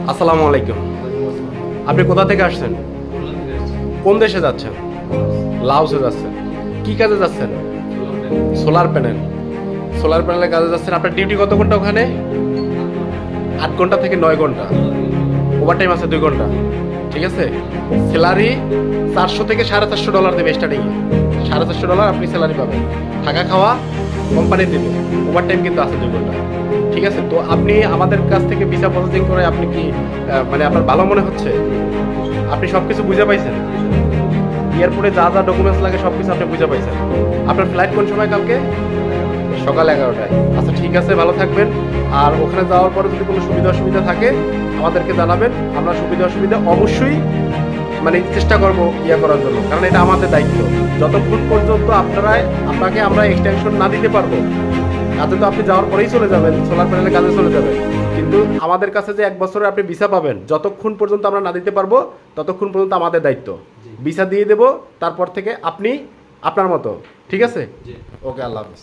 আসসালামু আলাইকুম। আপনি কোথা থেকে আসছেন? কোন দেশে যাচ্ছেন? লাওসে যাচ্ছেন। কি কাজে যাচ্ছেন? Solar panel. সোলার প্যানেলের কাজে যাচ্ছেন। আপনার ডিউটি কত ঘন্টা ওখানে? 8 ঘন্টা থেকে 9 ঘন্টা। ওভারটাইম আছে 2 ঘন্টা। ঠিক আছে। স্যালারি 400 থেকে $450 দেবে স্টার্টিংয়ে। $450 আপনি স্যালারি পাবেন। থাকা খাওয়া কোম্পানি দেবে। ওভারটাইম কিন্তু আছে 2 ঘন্টা। ঠিক আছে। তো আপনি আমাদের কাছ থেকে ভিসা প্রসেসিং করে আপনি কি মানে আপনার ভালো মনে হচ্ছে? আপনি সব কিছু বুঝে পাইছেন? এয়ারপোর্টে যা যা ডকুমেন্টস লাগে সব কিছু আপনি বুঝে পাইছেন? আপনার ফ্লাইট কোন সময় কালকে? সকাল 11টায়। আচ্ছা ঠিক আছে, ভালো থাকবেন। আর ওখানে যাওয়ার পরে যদি কোনো সুবিধা অসুবিধা থাকে আমাদেরকে জানাবেন। আমরা সুবিধা অসুবিধা অবশ্যই মানে চেষ্টা করবো করার জন্য, কারণ এটা আমাদের দায়িত্ব। যতক্ষণ পর্যন্ত আপনাকে আমরা এক্সটেনশন না দিতে পারবো, কাজে তো আপনি যাওয়ার পরেই চলে যাবেন, সোলার প্যানেলের কাজে চলে যাবেন, কিন্তু আমাদের কাছে যে 1 বছরে আপনি ভিসা পাবেন, যতক্ষণ পর্যন্ত আমরা না দিতে পারবো ততক্ষণ পর্যন্ত আমাদের দায়িত্ব। ভিসা দিয়ে দেবো, তারপর থেকে আপনি আপনার মতো। ঠিক আছে? ওকে, আল্লাহ হাফিজ।